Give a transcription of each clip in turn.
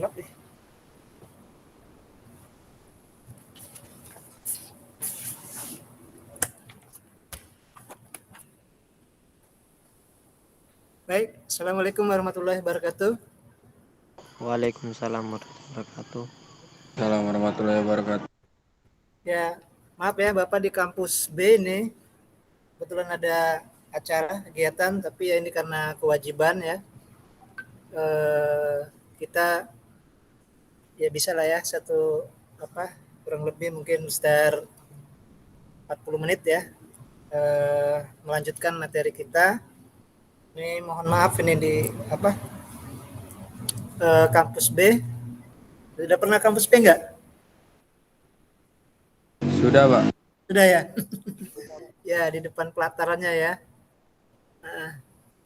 Gelap deh. Baik, Assalamualaikum warahmatullahi wabarakatuh. Waalaikumsalam warahmatullahi wabarakatuh. Assalamualaikum warahmatullahi wabarakatuh. Ya, maaf ya Bapak di kampus B ini kebetulan ada acara kegiatan, tapi ya ini karena kewajiban ya. Kita ya bisa lah ya kurang lebih mungkin sekitar 40 menit ya melanjutkan materi kita. Ini mohon maaf ini di kampus B. Sudah pernah kampus B enggak? Sudah, Pak. Sudah ya. Ya, di depan pelatarannya ya.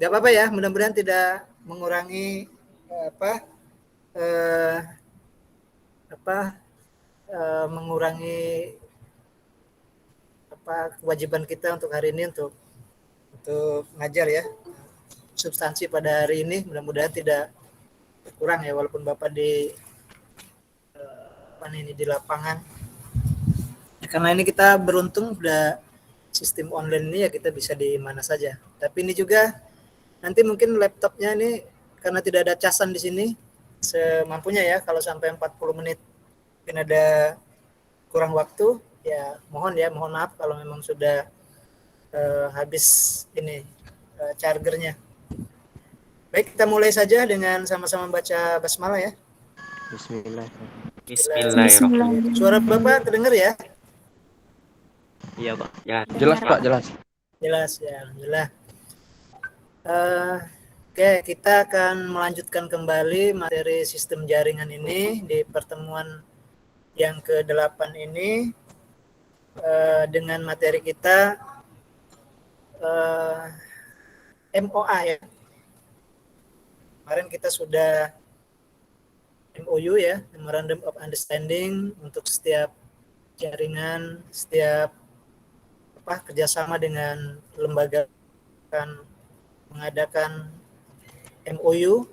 Nggak apa-apa ya, mudah-mudahan tidak mengurangi mengurangi kewajiban kita untuk hari ini untuk ngajar ya. Substansi pada hari ini mudah-mudahan tidak kurang ya, walaupun Bapak di di lapangan. Ya, karena ini kita beruntung udah sistem online ini ya, kita bisa di mana saja. Tapi ini juga nanti mungkin laptopnya ini karena tidak ada casan di sini, semampunya ya, kalau sampai 40 menit mungkin ada kurang waktu ya, mohon maaf kalau memang sudah habis ini chargernya. Baik, kita mulai saja dengan sama-sama baca basmalah ya. Bismillahirrahmanirrahim. Suara Bapak terdengar ya? Iya, Pak. Ya, Jelas, Pak, jelas. Jelas ya, alhamdulillah. Oke, kita akan melanjutkan kembali materi sistem jaringan ini di pertemuan yang ke-8 ini dengan materi kita MOA ya. Kemarin kita sudah MOU ya, Memorandum of Understanding, untuk setiap jaringan, setiap kerjasama dengan lembaga akan mengadakan MOU.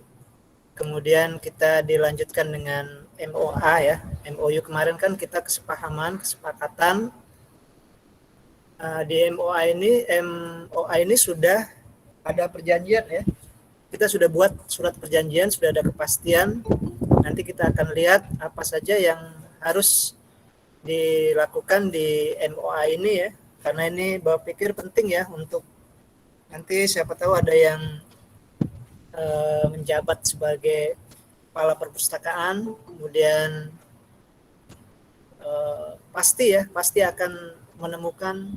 Kemudian kita dilanjutkan dengan MOA ya. MOU kemarin kan kita kesepakatan. Di MOA ini sudah ada perjanjian ya. Kita sudah buat surat perjanjian, sudah ada kepastian. Nanti kita akan lihat apa saja yang harus dilakukan di MOA ini ya. Karena ini Bapak pikir penting ya, untuk nanti siapa tahu ada yang menjabat sebagai kepala perpustakaan, kemudian pasti akan menemukan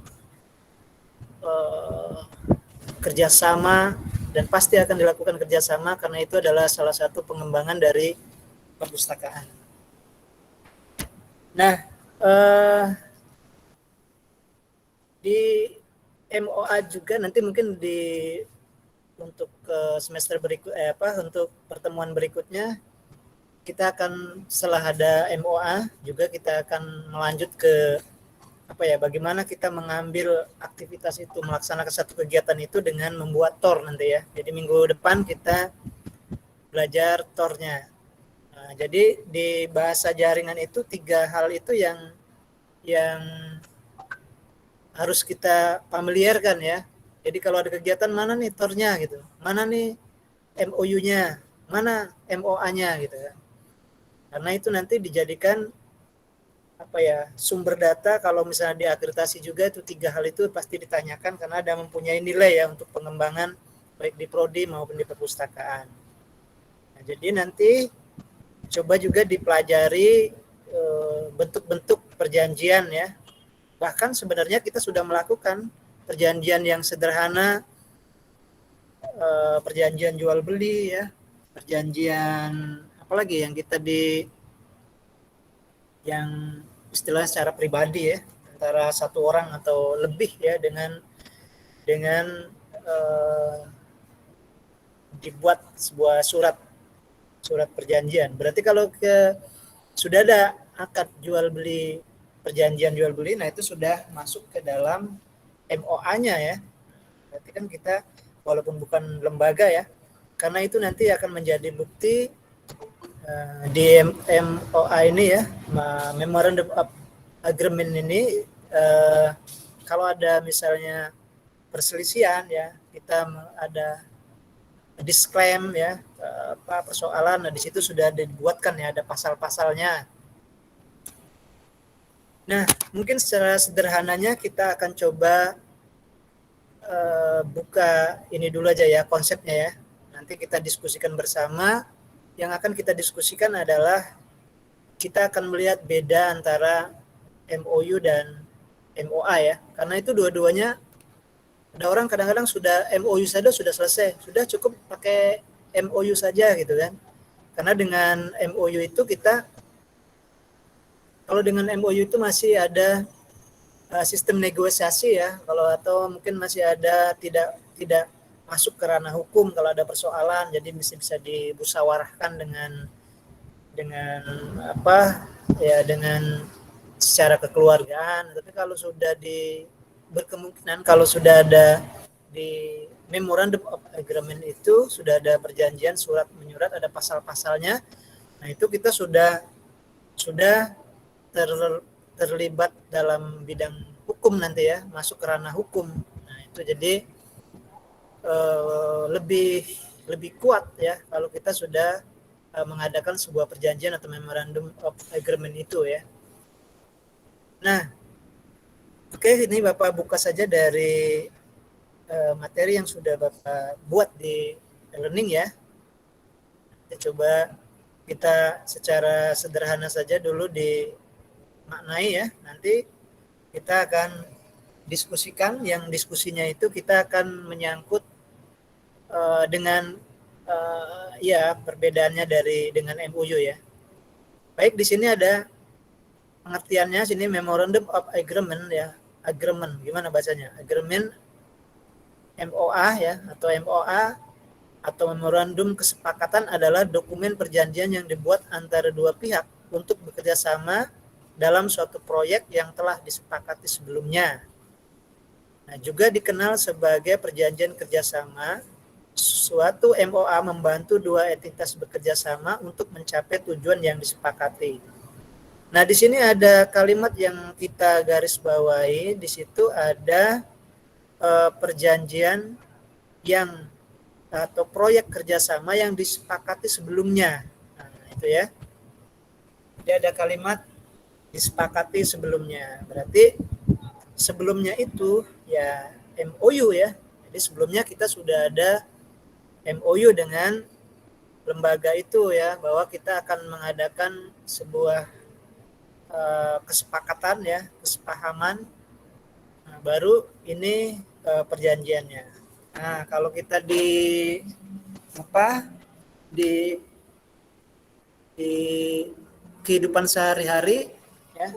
kerjasama, dan pasti akan dilakukan kerjasama karena itu adalah salah satu pengembangan dari perpustakaan. Nah, di MOA juga nanti mungkin untuk semester untuk pertemuan berikutnya kita akan, setelah ada MOA juga kita akan melanjut ke bagaimana kita mengambil aktivitas itu, melaksanakan satu kegiatan itu dengan membuat TOR nanti ya. Jadi minggu depan kita belajar TOR-nya. Nah, jadi di bahasa jaringan itu 3 hal itu yang harus kita familiarkan ya. Jadi kalau ada kegiatan, mana nih TOR-nya gitu, mana nih MOU-nya, mana MOA-nya gitu ya. Karena itu nanti dijadikan sumber data. Kalau misalnya diakreditasi juga, itu 3 hal itu pasti ditanyakan karena ada mempunyai nilai ya untuk pengembangan baik di prodi maupun di perpustakaan. Nah, jadi nanti coba juga dipelajari bentuk-bentuk perjanjian ya. Bahkan sebenarnya kita sudah melakukan perjanjian yang sederhana, perjanjian jual beli ya, perjanjian apalagi yang kita yang istilahnya secara pribadi ya, antara satu orang atau lebih ya, dengan dibuat sebuah surat perjanjian. Berarti kalau sudah ada akad jual beli, perjanjian jual beli, nah itu sudah masuk ke dalam MOA-nya ya. Berarti kan kita walaupun bukan lembaga ya, karena itu nanti akan menjadi bukti Di MOA ini ya, Memorandum of Agreement ini, kalau ada misalnya perselisihan ya, kita ada disclaim ya, persoalan, nah di situ sudah dibuatkan ya, ada pasal-pasalnya. Nah, mungkin secara sederhananya kita akan coba buka ini dulu aja ya, konsepnya ya. Nanti kita diskusikan bersama. Yang akan kita diskusikan adalah kita akan melihat beda antara MOU dan MOA ya. Karena itu dua-duanya, ada orang kadang-kadang sudah MOU saja sudah selesai, sudah cukup pakai MOU saja gitu kan. Karena dengan MOU itu kita, kalau dengan MOU itu masih ada sistem negosiasi ya, kalau atau mungkin masih ada tidak masuk ke ranah hukum kalau ada persoalan, jadi bisa dimusyawarahkan dengan apa ya, dengan secara kekeluargaan. Tapi kalau sudah berkemungkinan kalau sudah ada di Memorandum of Agreement itu sudah ada perjanjian surat menyurat, ada pasal-pasalnya. Nah, itu kita sudah terlibat dalam bidang hukum nanti ya, masuk ke ranah hukum. Nah, itu jadi lebih kuat ya kalau kita sudah mengadakan sebuah perjanjian atau Memorandum of Agreement itu ya. Nah, oke, ini Bapak buka saja dari materi yang sudah Bapak buat di learning ya. Kita coba kita secara sederhana saja dulu dimaknai ya. Nanti kita akan diskusikan, yang diskusinya itu kita akan menyangkut dengan ya perbedaannya dengan MOU ya. Baik, di sini ada pengertiannya, sini Memorandum of Agreement ya. Agreement, gimana bacanya? Agreement MOA ya, atau MOA atau Memorandum Kesepakatan adalah dokumen perjanjian yang dibuat antara dua pihak untuk bekerja sama dalam suatu proyek yang telah disepakati sebelumnya. Nah, juga dikenal sebagai perjanjian kerjasama. Suatu MOA membantu dua entitas bekerja sama untuk mencapai tujuan yang disepakati. Nah, di sini ada kalimat yang kita garis bawahi. Di situ ada perjanjian yang atau proyek kerjasama yang disepakati sebelumnya. Nah, itu ya. Jadi ada kalimat disepakati sebelumnya. Berarti sebelumnya itu ya MOU ya. Jadi sebelumnya kita sudah ada MOU dengan lembaga itu ya, bahwa kita akan mengadakan sebuah kesepakatan ya, kesepahaman. Nah, baru ini perjanjiannya. Nah, kalau kita di kehidupan sehari-hari ya,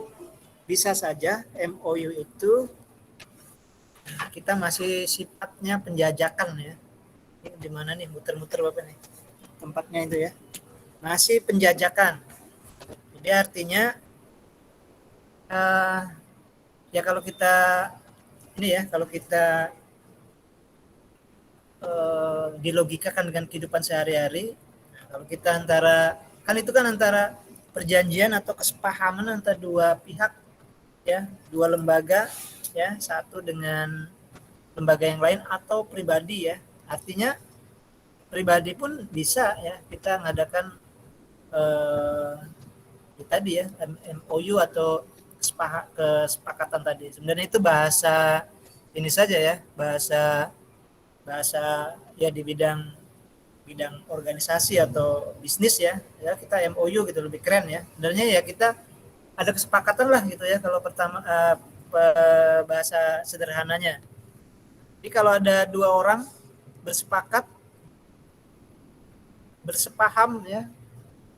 bisa saja MOU itu kita masih sifatnya penjajakan ya. Ini di mana nih, muter-muter Bapak nih tempatnya itu ya, masih penjajakan. Jadi artinya ya kalau kita ini ya, kalau kita dilogikakan dengan kehidupan sehari-hari, nah, kalau kita antara perjanjian atau kesepahaman antara dua pihak ya, dua lembaga ya, satu dengan lembaga yang lain atau pribadi ya. Artinya pribadi pun bisa ya kita mengadakan tadi ya MOU atau kesepakatan tadi. Sebenarnya itu bahasa ini saja ya, bahasa ya di bidang organisasi atau bisnis ya kita MOU gitu, lebih keren ya. Sebenarnya ya kita ada kesepakatan lah gitu ya, kalau pertama bahasa sederhananya. Jadi kalau ada dua orang bersepaham ya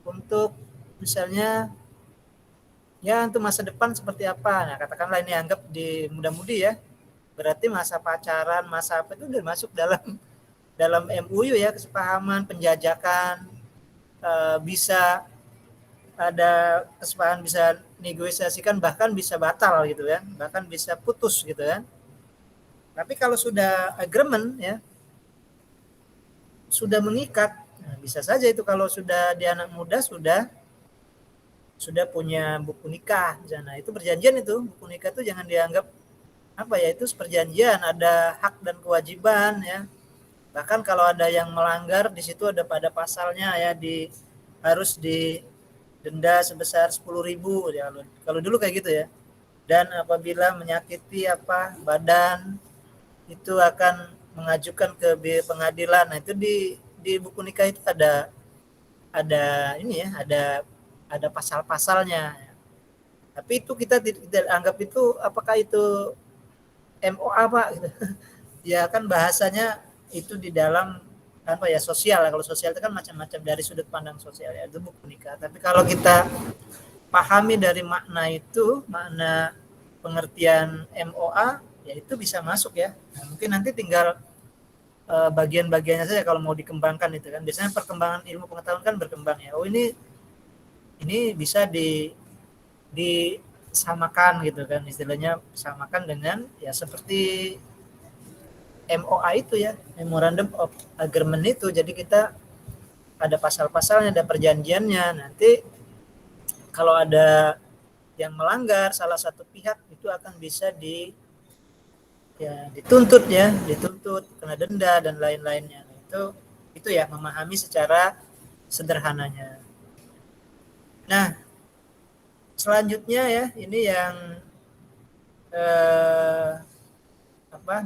untuk misalnya ya untuk masa depan seperti apa. Nah, katakanlah ini anggap di muda-mudi ya. Berarti masa pacaran, masa apa itu udah masuk dalam MOU ya, kesepahaman, penjajakan, bisa ada kesepakatan, bisa negosiasikan, bahkan bisa batal gitu kan, bahkan bisa putus gitu kan. Tapi kalau sudah agreement ya, sudah mengikat, Nah, bisa saja itu kalau sudah di anak muda sudah punya buku nikah. Nah, itu perjanjian itu. Buku nikah itu jangan dianggap apa ya, itu perjanjian, ada hak dan kewajiban ya. Bahkan kalau ada yang melanggar di situ ada pada pasalnya ya, harus didenda sebesar 10.000 ya, kalau dulu kayak gitu ya. Dan apabila menyakiti badan itu akan mengajukan ke pengadilan. Nah, itu di buku nikah itu ada ini ya, ada pasal-pasalnya. Tapi itu kita tidak anggap itu apakah itu MOA Pak gitu. Ya kan bahasanya itu di dalam sosial. Kalau sosial itu kan macam-macam dari sudut pandang sosial ya, itu buku nikah. Tapi kalau kita pahami dari makna itu, makna pengertian MOA ya, itu bisa masuk ya. Nah, mungkin nanti tinggal bagian-bagiannya saja kalau mau dikembangkan itu kan. Biasanya perkembangan ilmu pengetahuan kan berkembang ya. Oh ini bisa disamakan gitu kan, istilahnya samakan dengan ya seperti MOA itu ya, Memorandum of Agreement itu. Jadi kita ada pasal-pasalnya, ada perjanjiannya. Nanti kalau ada yang melanggar salah satu pihak itu akan bisa dituntut kena denda dan lain-lainnya. Itu ya, memahami secara sederhananya. Nah, selanjutnya ya, ini yang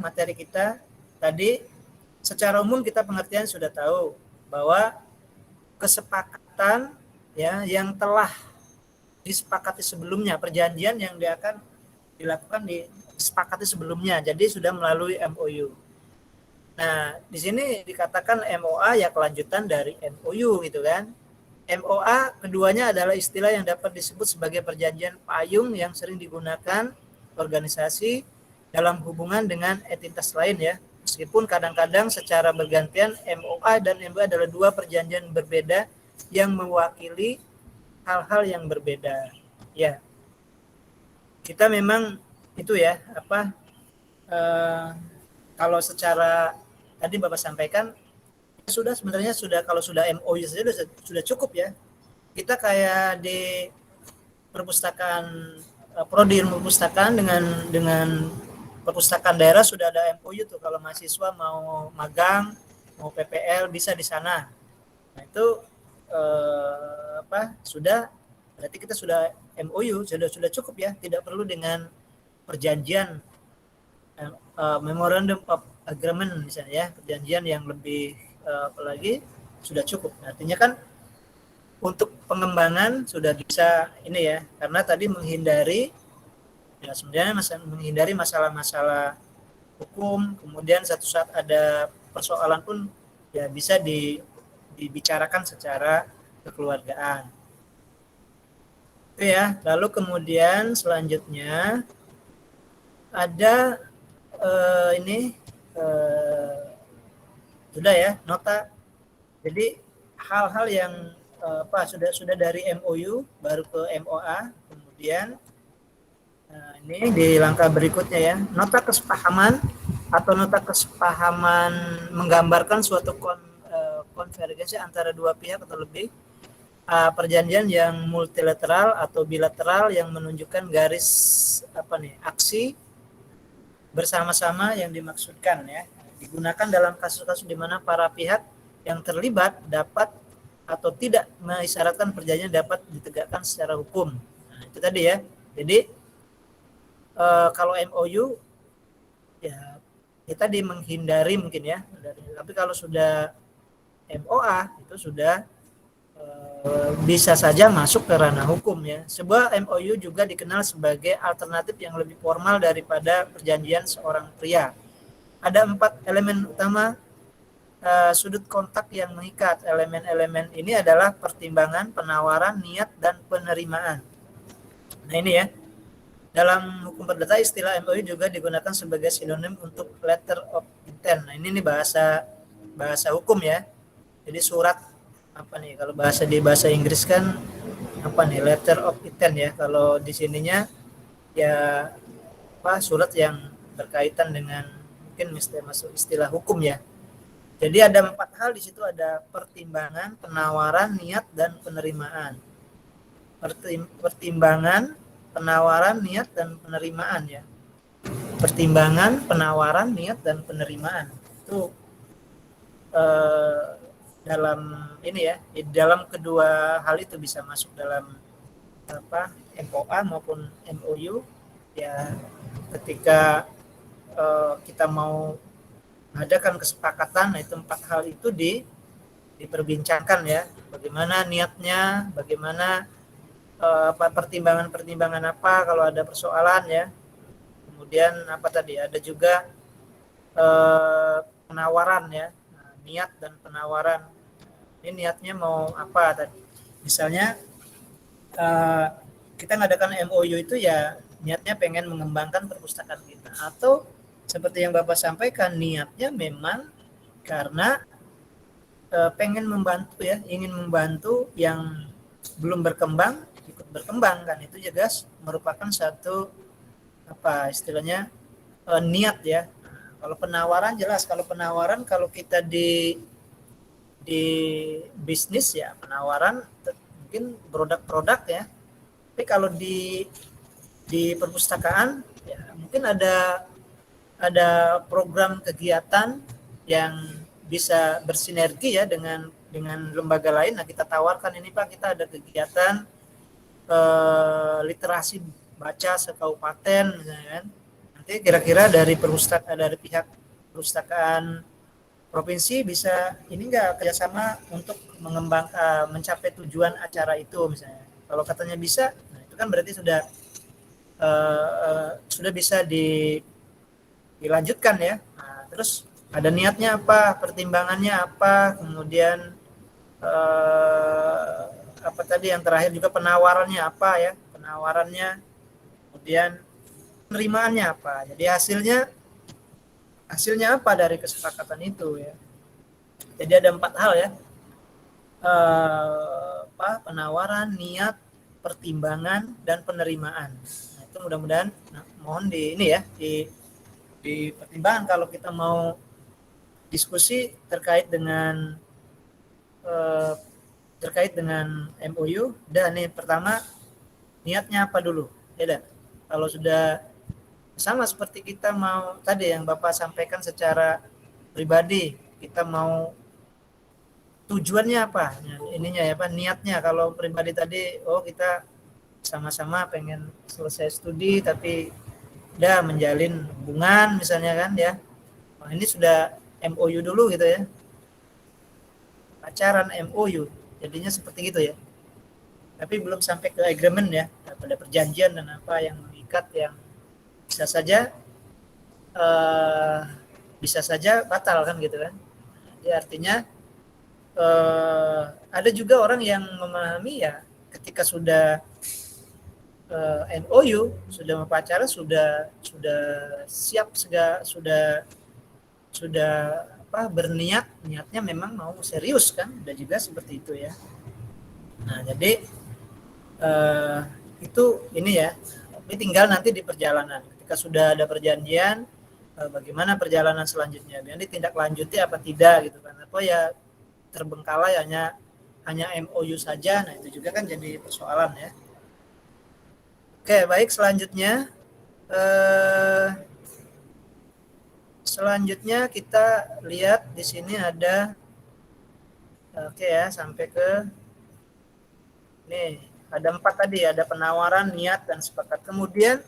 materi kita tadi. Secara umum kita pengertian sudah tahu bahwa kesepakatan ya yang telah disepakati sebelumnya, perjanjian yang dia akan dilakukan disepakati sebelumnya, jadi sudah melalui MOU. Nah, di sini dikatakan MOA ya kelanjutan dari MOU gitu kan. MOA keduanya adalah istilah yang dapat disebut sebagai perjanjian payung yang sering digunakan organisasi dalam hubungan dengan entitas lain ya. Meskipun kadang-kadang secara bergantian MOA dan MOU adalah dua perjanjian berbeda yang mewakili hal-hal yang berbeda. Ya, kita memang itu ya kalau secara tadi Bapak sampaikan sebenarnya kalau sudah MOU saja sudah cukup ya. Kita kayak di perpustakaan prodi ilmu perpustakaan dengan perpustakaan daerah sudah ada MOU tuh, kalau mahasiswa mau magang, mau PPL bisa di sana. Nah, itu berarti kita sudah MOU, sudah cukup ya, tidak perlu dengan perjanjian Memorandum of Agreement misalnya ya, perjanjian yang lebih apalagi sudah cukup. Artinya kan untuk pengembangan sudah bisa ini ya, karena tadi menghindari masalah-masalah hukum, kemudian satu saat ada persoalan pun ya bisa dibicarakan secara kekeluargaan. Itu ya. Lalu kemudian selanjutnya ada sudah ya, nota. Jadi hal-hal yang sudah dari MOU baru ke MOA, kemudian ini di langkah berikutnya ya, nota kesepahaman atau nota kesepahaman menggambarkan suatu konvergensi antara dua pihak atau lebih, perjanjian yang multilateral atau bilateral yang menunjukkan garis aksi bersama-sama yang dimaksudkan ya, digunakan dalam kasus-kasus di mana para pihak yang terlibat dapat atau tidak mengisyaratkan perjanjian dapat ditegakkan secara hukum. Nah, itu tadi ya. Jadi kalau MOU ya kita menghindari mungkin ya, tapi kalau sudah MOA itu sudah bisa saja masuk ke ranah hukum ya. Sebuah MOU juga dikenal sebagai alternatif yang lebih formal daripada perjanjian seorang pria. Ada 4 elemen utama sudut kontak yang mengikat. Elemen-elemen ini adalah pertimbangan, penawaran, niat, dan penerimaan. Nah ini ya, dalam hukum perdata istilah MOU juga digunakan sebagai sinonim untuk letter of intent. Nah ini bahasa hukum ya. Jadi surat kalau di bahasa Inggris kan letter of intent ya. Kalau di sininya ya surat yang berkaitan dengan mungkin masuk istilah hukum ya. Jadi ada 4 hal di situ, ada pertimbangan, penawaran, niat, dan penerimaan. Pertimbangan, penawaran, niat, dan penerimaan ya. Pertimbangan, penawaran, niat, dan penerimaan. Itu dalam ini ya, di dalam kedua hal itu bisa masuk dalam MOA maupun MOU ya. Ketika kita mau mengadakan kesepakatan, itu 4 hal itu diperbincangkan ya. Bagaimana niatnya, bagaimana pertimbangan-pertimbangan apa kalau ada persoalan ya. Kemudian apa tadi, ada juga penawaran ya. Nah, niat dan penawaran. Ini niatnya mau apa tadi? Misalnya kita ngadakan MOU itu ya niatnya pengen mengembangkan perpustakaan kita, atau seperti yang Bapak sampaikan, niatnya memang karena pengen membantu ya, ingin membantu yang belum berkembang ikut berkembang kan. Itu juga merupakan satu apa istilahnya niat ya. Nah, kalau penawaran jelas, kalau penawaran kalau kita di bisnis ya, penawaran mungkin produk-produk ya. Tapi kalau di perpustakaan ya mungkin ada program kegiatan yang bisa bersinergi ya dengan lembaga lain. Nah, kita tawarkan ini Pak, kita ada kegiatan literasi baca sekaupaten misalnya kan. Nanti kira-kira dari pihak perpustakaan provinsi bisa ini enggak kerjasama untuk mengembangkan mencapai tujuan acara itu misalnya. Kalau katanya bisa, nah itu kan berarti sudah bisa dilanjutkan ya. Nah, terus ada niatnya apa, pertimbangannya apa, kemudian apa tadi yang terakhir juga penawarannya apa ya, penawarannya, kemudian penerimaannya apa. Jadi hasilnya apa dari kesepakatan itu ya. Jadi ada 4 hal ya, penawaran, niat, pertimbangan, dan penerimaan. Nah, itu mudah-mudahan mohon dipertimbangkan kalau kita mau diskusi terkait dengan MOU. Dan nih pertama, niatnya apa dulu ya. Kalau sudah sama seperti kita mau tadi yang Bapak sampaikan secara pribadi, kita mau tujuannya apa, ininya ya Pak, niatnya. Kalau pribadi tadi, kita sama-sama pengen selesai studi tapi udah menjalin hubungan misalnya kan ya. Nah, ini sudah MOU dulu gitu ya, pacaran MOU, jadinya seperti gitu ya. Tapi belum sampai ke agreement ya, pada perjanjian dan apa yang mengikat, yang bisa saja batal kan gitu kan. Jadi artinya ada juga orang yang memahami ya ketika sudah MOU, sudah pacaran, sudah siap sudah niatnya memang mau serius kan, ada juga seperti itu ya. Nah, jadi itu ini ya. Tapi tinggal nanti di perjalanan. Ketika sudah ada perjanjian, bagaimana perjalanan selanjutnya? Nanti tindak lanjuti apa tidak gitu kan? Atau ya terbengkalai hanya MOU saja. Nah, itu juga kan jadi persoalan ya. Oke, baik, selanjutnya kita lihat di sini ada ya, sampai ke nih, ada 4 tadi, ada penawaran, niat, dan sepakat. Kemudian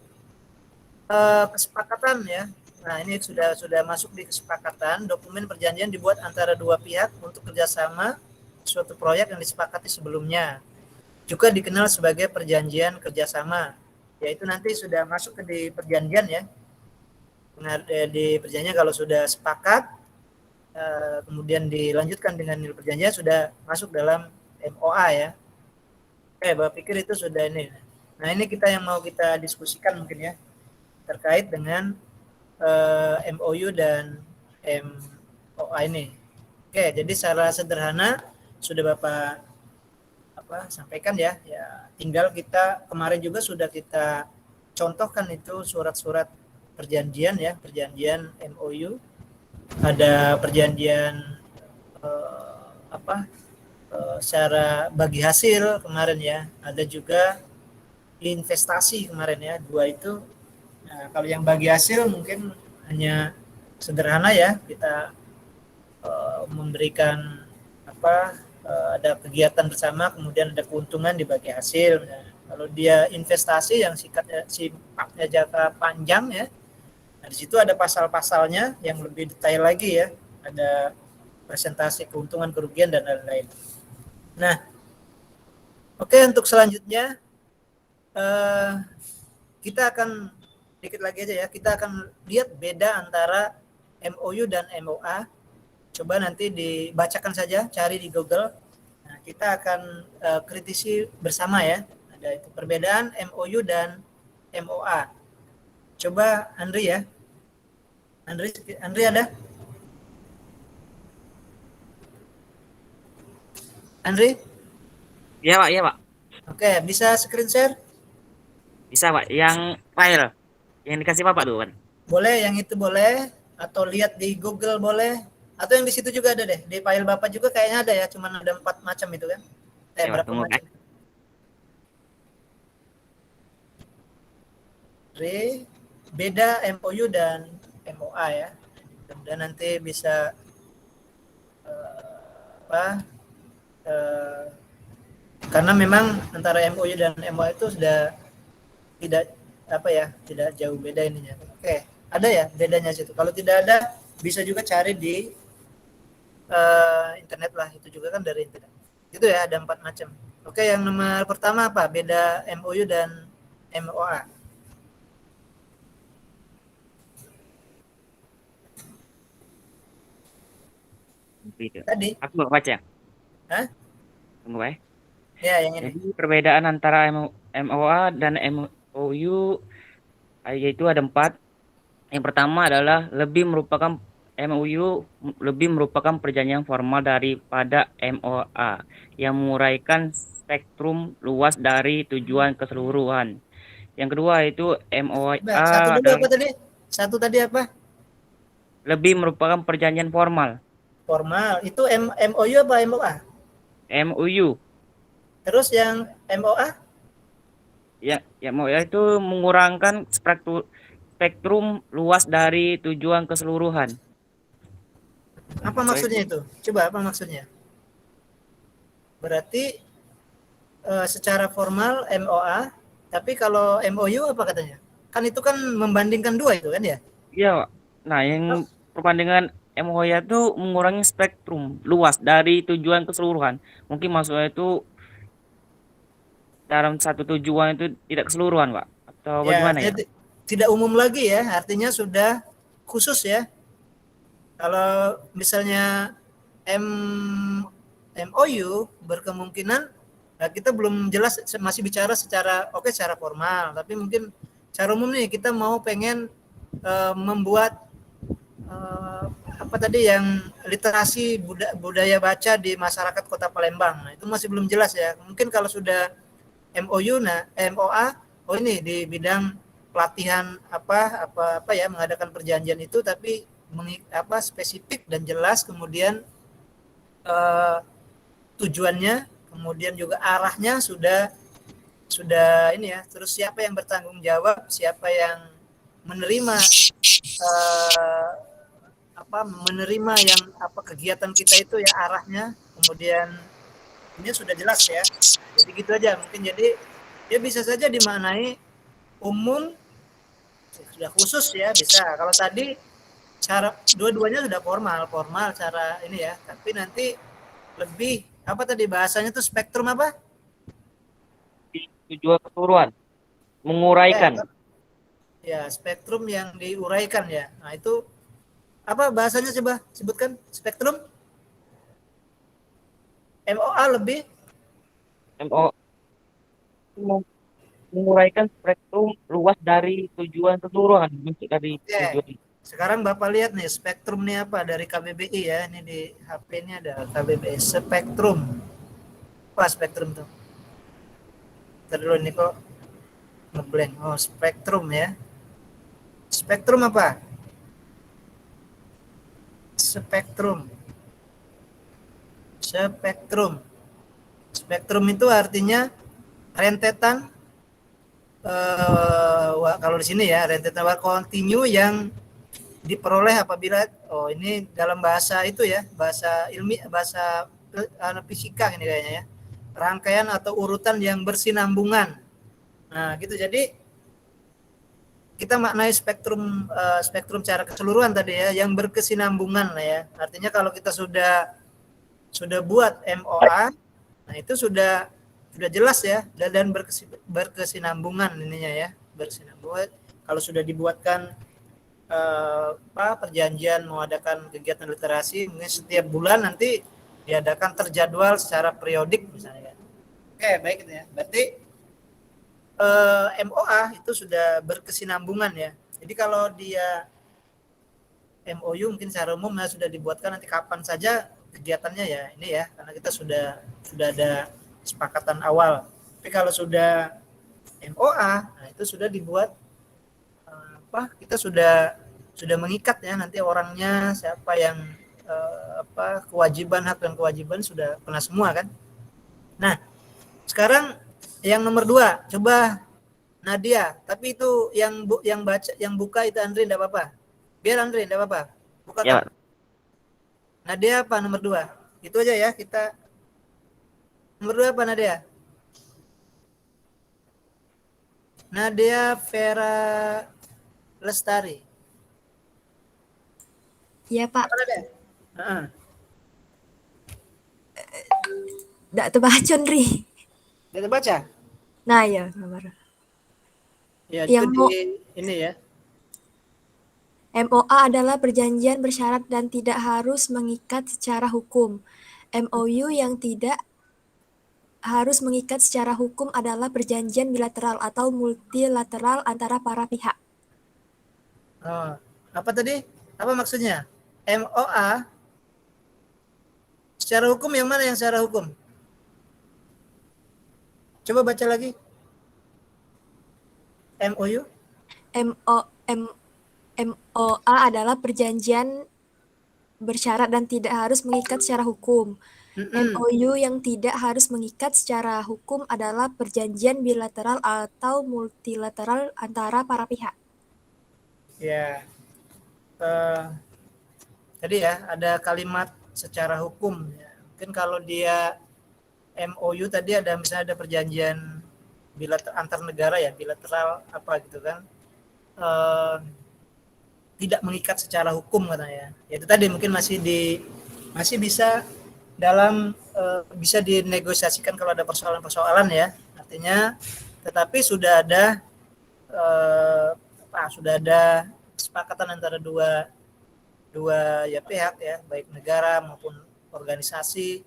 kesepakatan ya. Nah, ini sudah masuk di kesepakatan. Dokumen perjanjian dibuat antara dua pihak untuk kerjasama suatu proyek yang disepakati sebelumnya. Juga dikenal sebagai perjanjian kerjasama. Yaitu nanti sudah masuk ke di perjanjian ya. Di perjanjian kalau sudah sepakat, kemudian dilanjutkan dengan nilai perjanjian, sudah masuk dalam MOA ya. Bapak pikir itu sudah ini. Nah, ini yang mau kita diskusikan mungkin ya, terkait dengan MOU dan MOA ini. Jadi secara sederhana sudah Bapak sampaikan ya. Tinggal kita kemarin juga sudah kita contohkan itu surat-surat perjanjian ya, perjanjian MOU, ada perjanjian apa secara bagi hasil kemarin ya, ada juga investasi kemarin ya, dua itu. Nah, kalau yang bagi hasil mungkin hanya sederhana ya, kita memberikan ada kegiatan bersama, kemudian ada keuntungan di bagi hasil. Nah, kalau dia investasi yang sifatnya jangka panjang ya, nah, di situ ada pasal-pasalnya yang lebih detail lagi ya, ada presentasi keuntungan, kerugian dan lain-lain. Nah, oke, untuk selanjutnya kita akan dikit lagi aja ya, kita akan lihat beda antara MOU dan MOA. Coba nanti dibacakan saja, cari di Google. Nah, kita akan kritisi bersama ya. Ada itu perbedaan MOU dan MOA. Coba Andri ya. Andri ada? Andri? Iya Pak. Oke, bisa screen share? Bisa Pak. Yang file yang dikasih Bapak tuh kan. Boleh, yang itu boleh, atau lihat di Google boleh, atau yang di situ juga ada deh, di file Bapak juga kayaknya ada ya, cuman ada 4 macam itu kan. Ya, Berapa tunggu macam? Pak. Beda MOU dan MOA ya. Dan nanti bisa karena memang antara MOU dan MOA itu sudah tidak jauh beda ininya. Oke, ada ya bedanya situ. Kalau tidak ada, bisa juga cari di internet lah, itu juga kan dari internet. Itu ya, ada 4 macam. Oke, yang nomor pertama apa? Beda MOU dan MOA. Gitu. Tadi. Aku mau baca ya. Hah? Tunggu Pak. Ya, yang ini. Jadi perbedaan antara MOA dan MOU yaitu ada 4. Yang pertama adalah MOU lebih merupakan perjanjian formal daripada MOA yang menguraikan spektrum luas dari tujuan keseluruhan. Yang kedua itu MOA Satu dulu adalah apa tadi? Satu tadi apa? lebih merupakan perjanjian formal. Formal. Itu MOU apa MOA? MOU. Terus yang MOA? Ya MOA itu mengurangkan spektrum luas dari tujuan keseluruhan. Apa maksudnya itu? Coba apa maksudnya? Berarti secara formal MOA, tapi kalau MOU apa katanya? Kan itu kan membandingkan dua itu kan ya? Iya, Pak. Nah, yang perbandingan MOA itu mengurangi spektrum luas dari tujuan keseluruhan. Mungkin maksudnya itu dalam satu tujuan itu tidak keseluruhan, Pak. Atau Ya, bagaimana ya? tidak umum lagi ya, artinya sudah khusus ya. Kalau misalnya MOU berkemungkinan, nah kita belum jelas, masih bicara secara formal, tapi mungkin secara umum nih kita mau pengen membuat apa tadi yang literasi budaya baca di masyarakat Kota Palembang. Nah, itu masih belum jelas ya. Mungkin kalau sudah MOU, nah MOA, oh ini di bidang pelatihan apa ya, mengadakan perjanjian itu, tapi spesifik dan jelas, kemudian tujuannya, kemudian juga arahnya sudah ini ya. Terus siapa yang bertanggung jawab, siapa yang menerima menerima yang kegiatan kita itu ya, arahnya, kemudian ini sudah jelas ya. Jadi gitu aja mungkin. Jadi dia bisa saja dimaknai umum, sudah khusus ya, bisa. Kalau tadi cara dua-duanya sudah formal cara ini ya, tapi nanti lebih apa tadi bahasanya tuh, spektrum apa? Tujuan keseluruhan, menguraikan. Ya, spektrum yang diuraikan ya. Nah, itu apa bahasanya, coba sebutkan spektrum. MOA lebih menguraikan spektrum luas dari tujuan keseluruhan. Dari tujuan. Sekarang Bapak lihat nih, spektrum nih apa dari KBBI ya. Ini di HP ini ada KBBI spektrum. Apa spektrum tuh? Terus ini kok ngeblank. Oh, spektrum ya. Spektrum apa? Spektrum. spektrum. Spektrum itu artinya rentetan kalau di sini ya rentetan kontinu yang diperoleh apabila ini dalam bahasa itu ya, bahasa ilmiah, bahasa fisika ini kayaknya ya, rangkaian atau urutan yang bersinambungan. Nah gitu, jadi kita maknai spektrum secara keseluruhan tadi ya, yang berkesinambungan lah ya. Artinya kalau kita sudah buat MOA, nah itu sudah jelas ya, dan berkesinambungan ininya ya, berkesinambungan. Kalau sudah dibuatkan perjanjian mengadakan kegiatan literasi, mungkin setiap bulan nanti diadakan terjadwal secara periodik misalnya. Oke, baik itu ya. Berarti MOA itu sudah berkesinambungan ya. Jadi kalau dia MOU mungkin secara umum ya sudah dibuatkan nanti kapan saja kegiatannya ya ini ya, karena kita sudah ada kesepakatan awal. Tapi kalau sudah MOA, nah itu sudah dibuat kita sudah mengikat ya, nanti orangnya siapa yang kewajiban, hak dan kewajiban sudah pernah semua kan. Nah sekarang yang nomor 2, coba Nadia, tapi itu yang baca, yang buka itu Andre, enggak apa-apa. Biar Andre, enggak apa-apa. Buka ya. Nadia apa nomor 2? Itu aja ya kita. Nomor 2 apa Nadia? Nadia Vera Lestari. Iya Pak. Apa Nadia? Nggak terbaca Nri. Nggak terbaca? Nah ya nomor. Ya yang itu ini ya. MOA adalah perjanjian bersyarat dan tidak harus mengikat secara hukum. MOU yang tidak harus mengikat secara hukum adalah perjanjian bilateral atau multilateral antara para pihak. Apa tadi? Apa maksudnya? MOA secara hukum yang mana yang secara hukum? Coba baca lagi. MOU? MOA adalah perjanjian bersyarat dan tidak harus mengikat secara hukum. MOU yang tidak harus mengikat secara hukum adalah perjanjian bilateral atau multilateral antara para pihak. Ya, tadi ya ada kalimat secara hukum. Ya. Mungkin kalau dia MOU tadi ada misalnya ada perjanjian bilateral antar negara ya, bilateral apa gitu kan. Tidak mengikat secara hukum katanya. Ya itu tadi mungkin masih bisa dalam bisa dinegosiasikan kalau ada persoalan-persoalan ya. Artinya tetapi sudah ada kesepakatan antara dua ya pihak ya, baik negara maupun organisasi.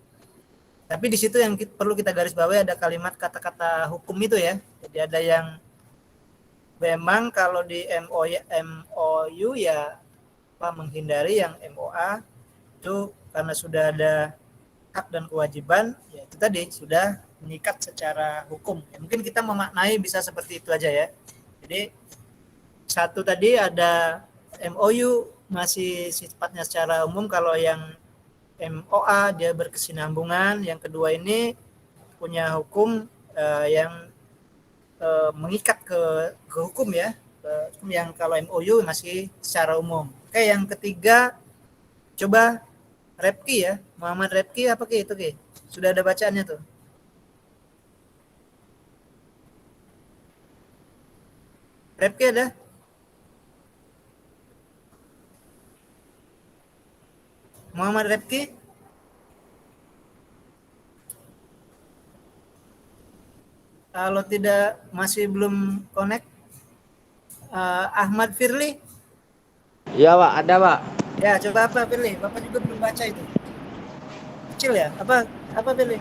Tapi di situ yang perlu kita garis bawahi ada kalimat kata-kata hukum itu ya. Jadi ada yang memang kalau di MOU ya menghindari yang MOA itu karena sudah ada hak dan kewajiban ya itu tadi sudah mengikat secara hukum. Ya, mungkin kita memaknai bisa seperti itu aja ya. Jadi satu tadi ada MOU masih sifatnya secara umum, kalau yang MOA dia berkesinambungan, yang kedua ini punya hukum yang mengikat ke hukum ya, yang kalau MOU masih secara umum. Oke, yang ketiga coba Repki ya, Muhammad Repki apa ke itu ke? Sudah ada bacaannya tuh. Repki ada? Muhammad Repki? Kalau tidak masih belum connect, Ahmad Firly? Iya Pak, ada Pak. Ya coba apa Firly? Bapak juga belum baca itu. Kecil ya? Apa Firly?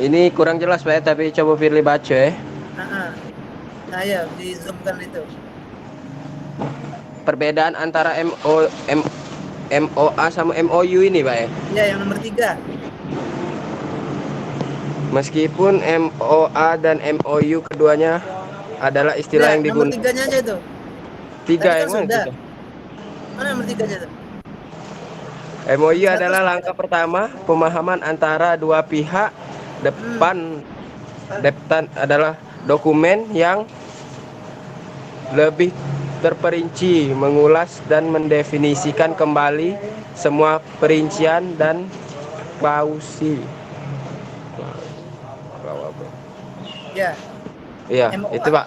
Ini kurang jelas Pak, tapi coba Firly baca ya. Nah ya, di zoom kan itu. Perbedaan antara MOA sama MOU ini Pak ya? Ya, yang nomor 3. Meskipun MOA dan MOU keduanya adalah istilah yang digunakan. Nomor 3-nya aja itu. 3 yang mana? Mana nomor 3-nya tuh? MOU Satu adalah sampai langkah pertama pemahaman antara dua pihak. Depan adalah dokumen yang lebih terperinci, mengulas dan mendefinisikan kembali semua perincian dan klausul. Ya, Iya, MOA. itu Pak.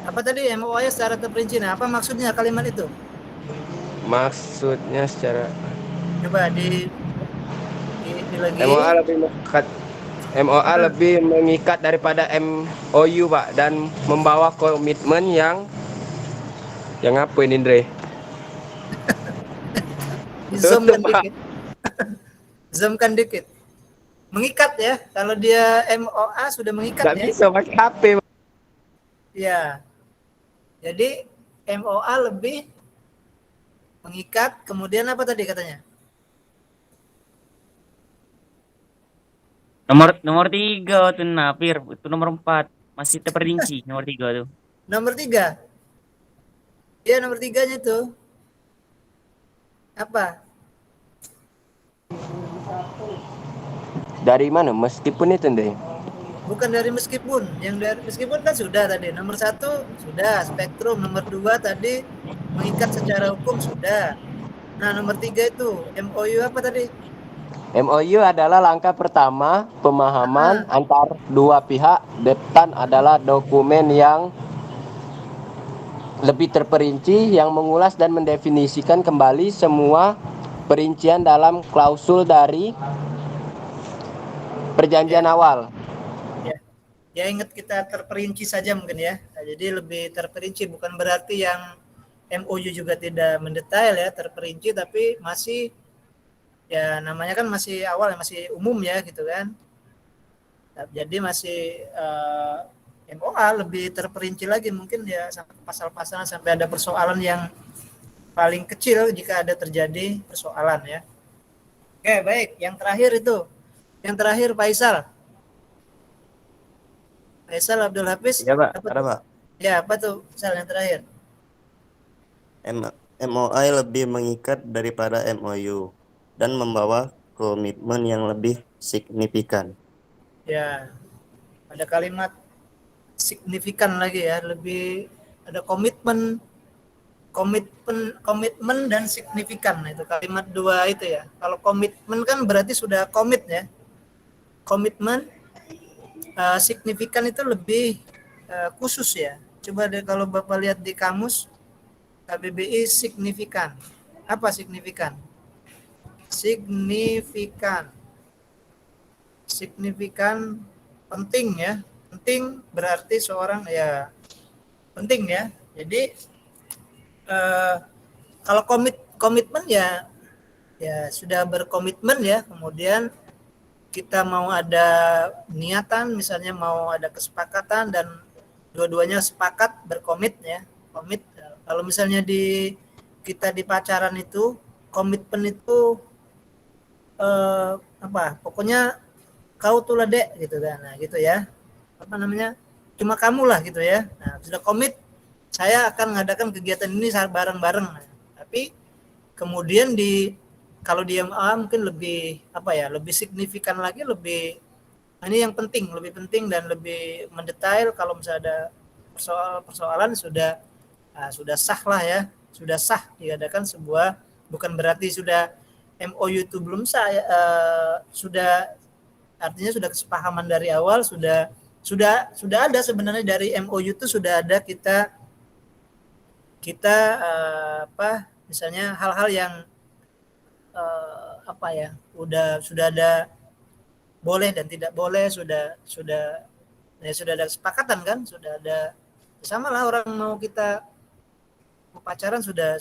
Apa tadi MOA secara terperinci? Nah, apa maksudnya kalimat itu? Maksudnya secara Coba lagi. MOA lebih mengikat. MOA lebih mengikat daripada MOU Pak, dan membawa komitmen yang apa ini Andre? Zoomkan Pak. dikit. Zoomkan dikit. Mengikat ya. Kalau dia MOA sudah mengikat Nggak ya. bisa pakai HP Pak. Ya. Jadi MOA lebih mengikat, kemudian apa tadi katanya? Nomor 3 tuh Nafir, itu nomor 4 masih terperinci nomor 3 tuh. Nomor 3. Iya, nomor 3-nya tuh. Apa? Dari mana? Meskipun itu Andre. Bukan dari meskipun. Yang dari meskipun kan sudah tadi. Nomor 1 sudah spektrum. Nomor 2 tadi mengikat secara hukum sudah. Nah, nomor 3 itu MOU apa tadi? MOU adalah langkah pertama pemahaman antar dua pihak. Depan adalah dokumen yang lebih terperinci, yang mengulas dan mendefinisikan kembali semua perincian dalam klausul dari perjanjian awal. Ya, ingat kita terperinci saja mungkin ya. Nah, jadi lebih terperinci, bukan berarti yang MOU juga tidak mendetail ya, terperinci, tapi masih ya namanya kan masih awal, masih umum ya gitu kan. Jadi masih MOA lebih terperinci lagi mungkin ya, sampai pasal-pasal sampai ada persoalan yang paling kecil jika ada terjadi persoalan ya. Oke, baik. Yang terakhir itu. Yang terakhir Faisal. Faisal Abdul Hafiz. Iya Pak, ada Pak. Ya, apa tuh Faisal yang terakhir? MOI lebih mengikat daripada MOU dan membawa komitmen yang lebih signifikan. Ya, ada kalimat signifikan lagi ya, lebih ada komitmen dan signifikan. Nah, itu kalimat dua itu ya. Kalau komitmen kan berarti sudah komit ya. Komitmen, signifikan itu lebih khusus ya. Coba deh kalau Bapak lihat di kamus KBBI signifikan. Apa signifikan? Signifikan penting ya. Penting berarti seorang ya penting ya. Jadi kalau komitmen ya sudah berkomitmen ya, kemudian kita mau ada niatan, misalnya mau ada kesepakatan dan dua-duanya sepakat berkomit ya, komit. Kalau misalnya kita di pacaran itu komitmen itu pokoknya kau tuh lah dek gitu kan, nah gitu ya, apa namanya, cuma kamu lah gitu ya. Nah, sudah komit, saya akan mengadakan kegiatan ini bareng-bareng. Nah, tapi kemudian kalau dia mungkin lebih lebih signifikan lagi, lebih ini yang penting, lebih penting dan lebih mendetail. Kalau misalnya ada persoalan sudah sah lah ya, sudah sah diadakan sebuah, bukan berarti sudah MOU itu belum sah, sudah artinya sudah kesepahaman dari awal, sudah ada sebenarnya dari MOU itu sudah ada kita misalnya hal-hal yang sudah ada boleh dan tidak boleh, sudah ada kesepakatan kan, sudah ada sama lah, orang mau kita pacaran sudah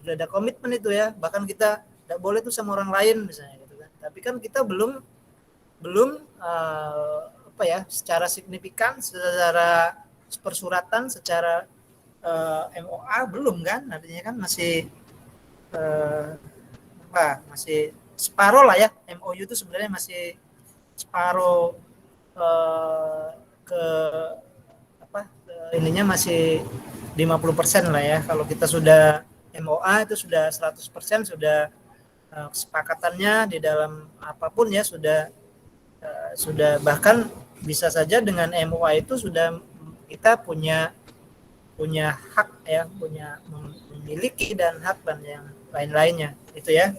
ada komitmen itu ya, bahkan kita tidak boleh tuh sama orang lain misalnya gitu kan. Tapi kan kita belum secara signifikan, secara persuratan, secara MOA belum kan, artinya kan masih masih separuh lah ya. MOU itu sebenarnya masih separuh ininya masih 50% lah ya. Kalau kita sudah MOA itu sudah 100%, sudah kesepakatannya di dalam apapun ya sudah bahkan bisa saja dengan MOA itu sudah kita punya hak ya, memiliki dan hak dan yang lain-lainnya itu ya.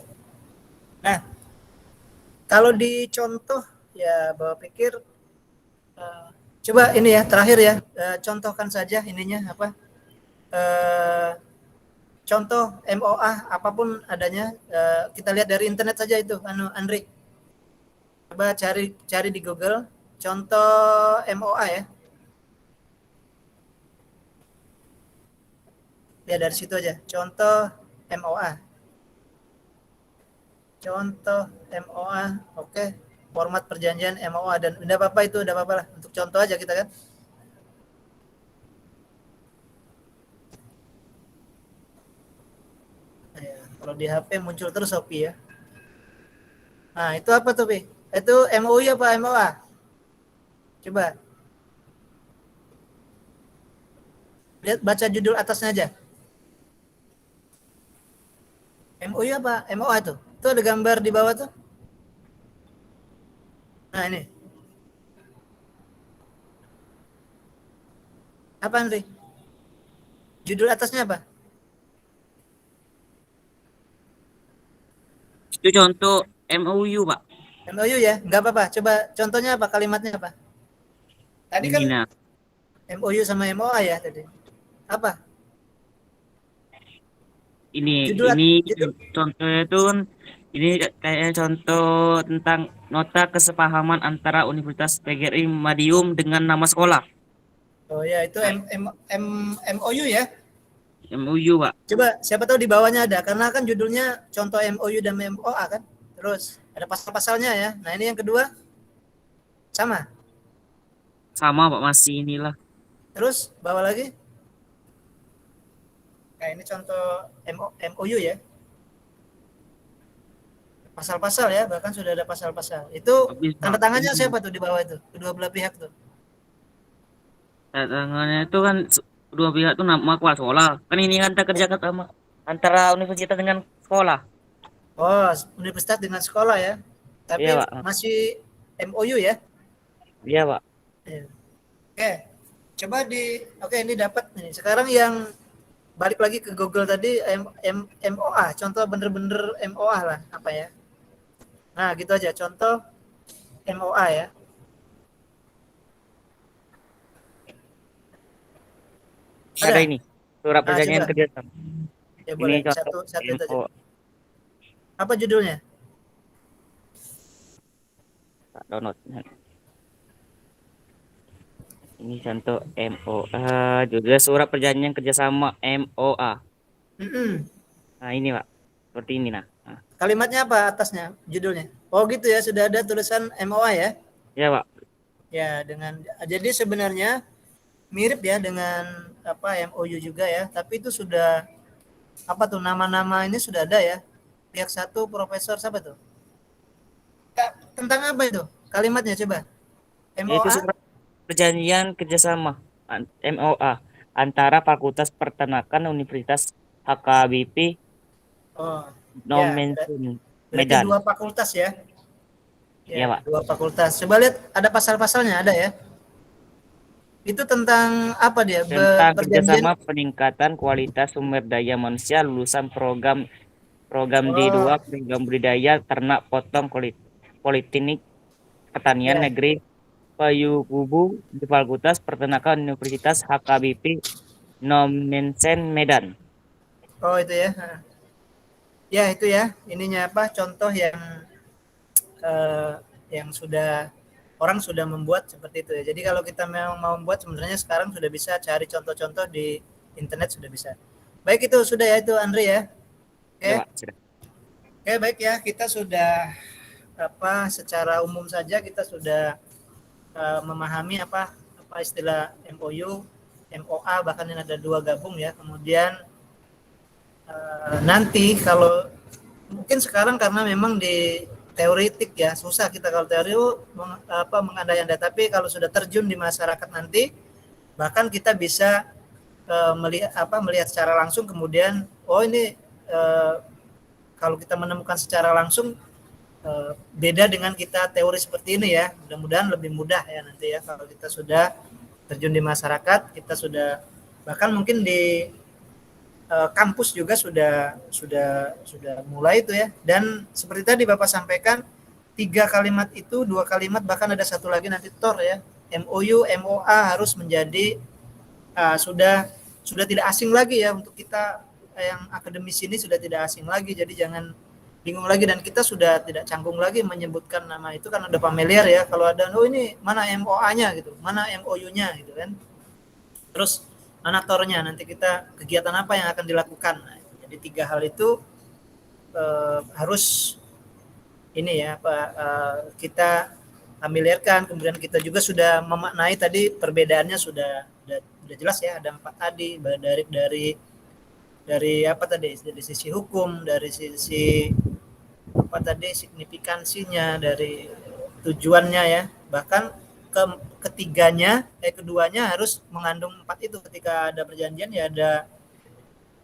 Nah, kalau dicontoh ya Bapak pikir coba ini ya terakhir ya, contohkan saja ininya apa, contoh MOA apapun adanya, kita lihat dari internet saja itu Andri, coba cari di Google contoh MOA ya, lihat dari situ aja contoh MOA, oke. Format perjanjian MOA, dan udah apa-apa itu, udah apa-apa lah untuk contoh aja kita kan. Ya, kalau di HP muncul terus Shopee ya. Nah, itu apa tuh, Pi? Itu MOU apa MOA? Coba. Lihat, baca judul atasnya aja. MOU apa? MOA tuh. Itu ada gambar di bawah tuh. Nah, ini. Apa, Andri? Judul atasnya apa? Itu contoh MOU, Pak. MOU ya? Enggak apa-apa. Coba contohnya apa? Kalimatnya apa? Tadi kan Ini, nah. MOU sama MOA ya tadi. Apa? Ini Judul. contohnya itu kan, ini kayak contoh tentang nota kesepahaman antara Universitas PGRI Madiun dengan nama sekolah. Oh ya, itu MOU ya. MOU, Pak. Coba siapa tahu di bawahnya ada, karena kan judulnya contoh MOU dan MOA kan. Terus ada pasal-pasalnya ya. Nah, ini yang kedua sama. Sama, Pak, masih inilah. Terus bawah lagi. Nah, ini contoh MOU ya. Pasal-pasal ya, bahkan sudah ada pasal-pasal. Itu Habis, tanda Pak. tangannya siapa tuh di bawah itu? Kedua belah pihak tuh. Tangannya itu kan dua pihak tuh nama kepala sekolah. Kan ini kan kita kerja sama antara universitas dengan sekolah. Oh, universitas dengan sekolah ya. Tapi Iya, Pak. masih MOU ya. Iya, Pak. Ya. Oke. Coba oke, ini dapat nih. Sekarang yang balik lagi ke Google tadi, MOA, contoh bener-bener MOA lah apa ya. Nah, gitu aja contoh MOA ya. Ada ini surat Nah, perjanjian coba. kerjasama. Ya Ini boleh, contoh satu itu aja. MO. Apa judulnya? Tak download. Ini contoh MOA, judulnya surat perjanjian kerjasama MOA. Nah, ini, Pak. Seperti ini, nah. Kalimatnya apa atasnya, judulnya? Oh gitu ya, sudah ada tulisan MOA ya? Ya, Pak. Ya, jadi sebenarnya mirip ya dengan apa MOU juga ya, tapi itu sudah apa tuh, nama-nama ini sudah ada ya. Pihak satu profesor siapa tuh? Tentang apa itu? Kalimatnya coba. Itu MOA? surat perjanjian kerjasama MOA antara Fakultas Peternakan Universitas HKBP Oh, Nomensen berarti Medan. dua fakultas ya? Iya, Pak. Dua fakultas. Coba lihat ada pasal-pasalnya, ada ya? Itu tentang apa dia? Tentang Perjanjian. kerjasama peningkatan kualitas sumber daya manusia lulusan program D2, program budidaya ternak potong Politeknik Pertanian Ya. Negeri Payakumbuh di Fakultas Peternakan Universitas HKBP Nomensen Medan. Oh itu ya. Ya itu ya. Ininya apa? Contoh yang orang sudah membuat seperti itu ya. Jadi kalau kita memang mau membuat, sebenarnya sekarang sudah bisa cari contoh-contoh di internet, sudah bisa. Baik, itu sudah ya itu Andri ya. Oke. Ya, Pak, sudah. Oke, baik ya, kita sudah secara umum saja kita sudah memahami apa istilah MOU, MOA, bahkan ini ada dua gabung ya. Kemudian nanti kalau mungkin sekarang karena memang di teoretik ya susah kita kalau teori mengandai-andai, tapi kalau sudah terjun di masyarakat nanti bahkan kita bisa melihat secara langsung, kemudian oh ini kalau kita menemukan secara langsung beda dengan kita teori seperti ini ya. Mudah-mudahan lebih mudah ya nanti ya kalau kita sudah terjun di masyarakat, kita sudah bahkan mungkin di kampus juga sudah mulai itu ya. Dan seperti tadi Bapak sampaikan, 3 kalimat itu, 2 kalimat, bahkan ada satu lagi nanti TOR ya. MOU, MOA harus menjadi sudah tidak asing lagi ya untuk kita yang akademis ini, sudah tidak asing lagi. Jadi jangan bingung lagi, dan kita sudah tidak canggung lagi menyebutkan nama itu kan udah familiar ya. Kalau ada ini mana MOA-nya gitu, mana MOU-nya gitu kan. Terus mana TOR-nya, nanti kita kegiatan apa yang akan dilakukan. Nah, jadi 3 hal itu harus ini ya kita familiarkan. Kemudian kita juga sudah memaknai tadi perbedaannya sudah jelas ya, ada 4 tadi, dari apa tadi, dari sisi hukum, dari sisi apa tadi signifikansinya, dari tujuannya ya, bahkan keduanya harus mengandung 4 itu. Ketika ada perjanjian ya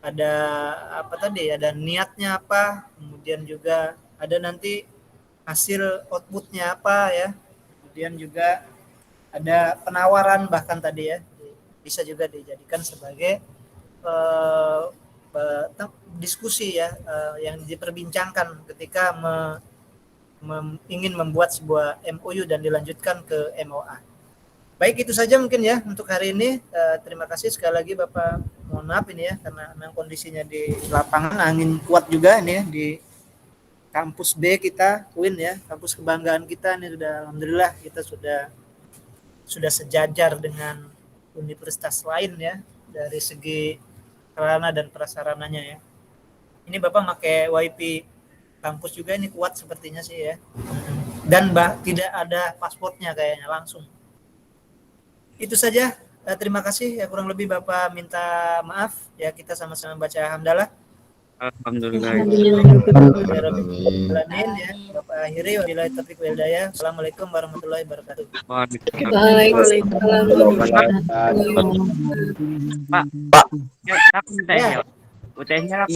ada apa tadi, ada niatnya apa, kemudian juga ada nanti hasil outputnya apa ya, kemudian juga ada penawaran bahkan tadi ya, bisa juga dijadikan sebagai diskusi ya, yang diperbincangkan ketika ingin membuat sebuah MOU dan dilanjutkan ke MOA. Baik, itu saja mungkin ya untuk hari ini. Terima kasih sekali lagi Bapak. Mohon maaf ini ya karena memang kondisinya di lapangan angin kuat juga ini ya, di kampus B kita, UIN ya, kampus kebanggaan kita ini. Sudah alhamdulillah kita sudah sejajar dengan universitas lain ya dari segi sarana dan prasarananya ya. Ini Bapak pakai WiFi kampus juga, ini kuat sepertinya sih ya. Dan tidak ada pasportnya kayaknya langsung. Itu saja. Terima kasih ya, kurang lebih Bapak minta maaf ya, kita sama-sama baca hamdalah. Alhamdulillah. Ya, Bapak akhiri, wabillahi taufiq wal hidayah. Assalamualaikum warahmatullahi wabarakatuh. Waalaikumsalam warahmatullahi wabarakatuh. Pak, aku minta Ya. UTS-nya